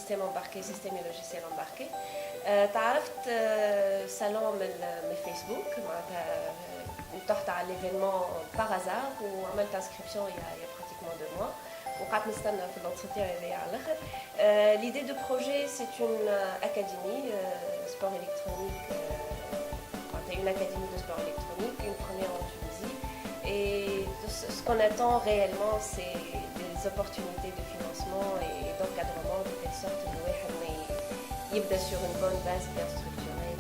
système embarqué, système et logiciel embarqué. تعرفت salon من Facebook, طحت على l'événement par hasard وعملت inscription il y a pratiquement 2 mois. وقعدت نستنى في l'entretien هذايا على الاخر. L'idée de projet, c'est une académie sport électronique, une académie de sport électronique, une première en Tunisie. Et ce qu'on attend réellement, c'est des opportunités de financement et d'encadrement de telle sorte que الواحد يبدا sur une bonne base bien structurée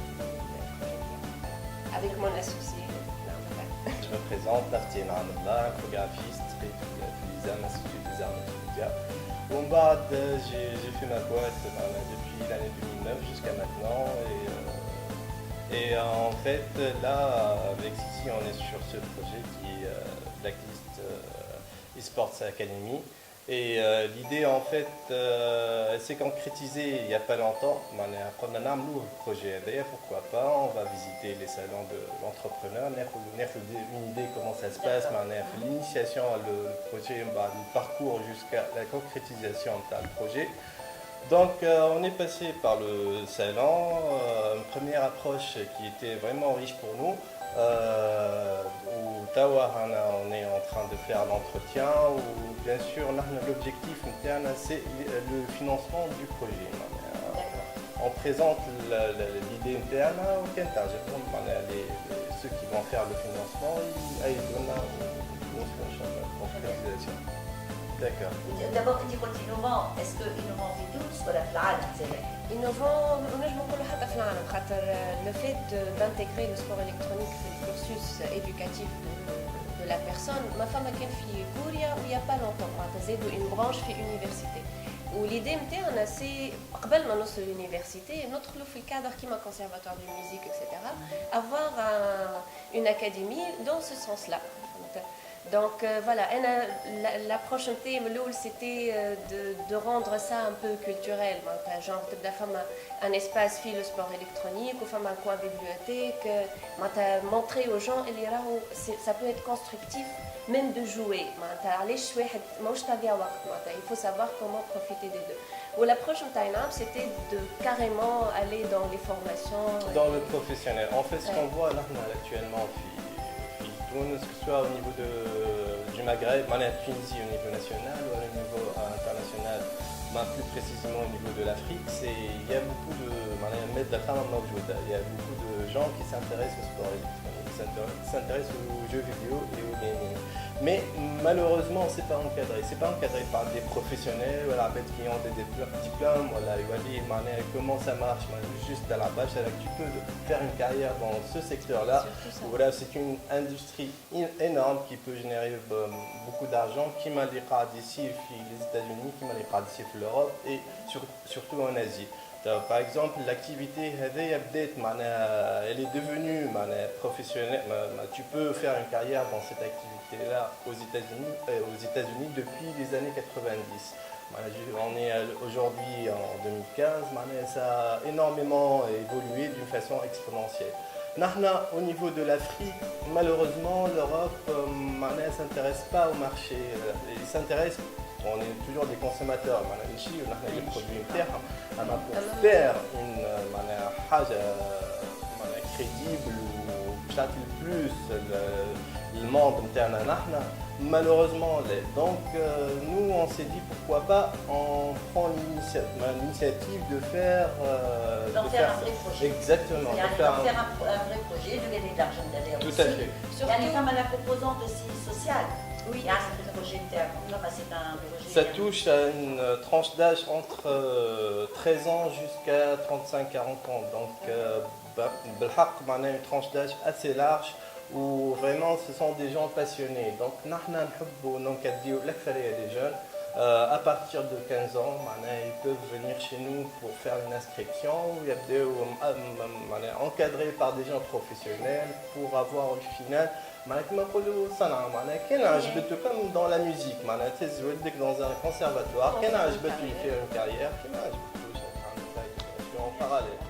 avec mon associé. Je me présente, Dartien Anabla, infographiste, à l'Institut des Arts multimédia. Bon, j'ai fait ma boîte depuis l'année 2009 jusqu'à maintenant. Et en fait, là, avec Sissi, on est sur ce projet qui est Blacklist eSports Academy. Et l'idée, en fait, elle s'est concrétisée il n'y a pas longtemps. On a un nouveau projet. D'ailleurs, pourquoi pas, on va visiter les salons de l'entrepreneur, on a une idée comment ça se passe, l'initiation, le projet, le parcours jusqu'à la concrétisation du projet. Donc, on est passé par le salon, une première approche qui était vraiment riche pour nous. Où on est en train de faire l'entretien, où bien sûr l'objectif interne c'est le financement du projet. On présente l'idée interne au Kentage, ceux qui vont faire le financement, ils donnent la concrétisation. D'accord. D'abord, tu dis innovant, est-ce que innovant في تونس ولا في العالم زي innovant ونجم نقولوا حتى في العالم خاطر le fait d'intégrer le sport électronique في الكورسوس éducatif de la personne ما فما كان في كوريا ويا با لونتون معناتها زادوا une branche في université وليدي نتاعنا سي قبل ما نوصل لونيفرسيتي ندخلوا في الكادر كيما conservatoire de musique etc. avoir une académie dans ce sens là. Donc voilà, l'approche c'était de rendre ça un peu culturel. Genre, un espace fait le sport électronique, ou un coin bibliothèque, montrer aux gens, ça peut être constructif, même de jouer. Il faut savoir comment profiter des deux. Ou l'approche c'était de carrément aller dans les formations. Dans le professionnel. En fait, ce qu'on voit là actuellement, que ce soit au niveau du Maghreb, la Tunisie au niveau national ou au niveau international, plus précisément au niveau de l'Afrique, il y a beaucoup de gens qui s'intéressent au sport électronique, qui s'intéressent aux jeux vidéo et au gaming. Mais malheureusement, c'est pas encadré par des professionnels qui ont des diplômes, comment ça marche, juste à la base, tu peux faire une carrière dans ce secteur-là. Voilà, c'est une industrie énorme qui peut générer beaucoup d'argent, qui m'a d'ici les États-Unis, qui m'a d'ici l'Europe et surtout en Asie. Par exemple, l'activité elle est devenue professionnelle. Tu peux faire une carrière dans cette activité-là aux États-Unis depuis les années 90. On est aujourd'hui en 2015, ça a énormément évolué d'une façon exponentielle. Au niveau de l'Afrique, malheureusement, l'Europe ne s'intéresse pas au marché. On est toujours des consommateurs. On a des produits internes. Pour faire une crédible ou peut-être plus le monde interne, malheureusement. Donc nous on s'est dit pourquoi pas on prend l'initiative de faire un vrai projet. Exactement. De faire un vrai projet, de gagner de l'argent derrière. Tout à fait. Il y a les femmes à la composante aussi sociale. Oui, c'est un projet c'est un projet. Ça touche à une tranche d'âge entre 13 ans jusqu'à 35-40 ans. Donc une tranche d'âge assez large où vraiment ce sont des gens passionnés. Donc nous les jeunes à partir de 15 ans, ils peuvent venir chez nous pour faire une inscription, encadrés par des gens professionnels pour avoir au final comme dans la musique, dans un conservatoire, faire une carrière, en parallèle.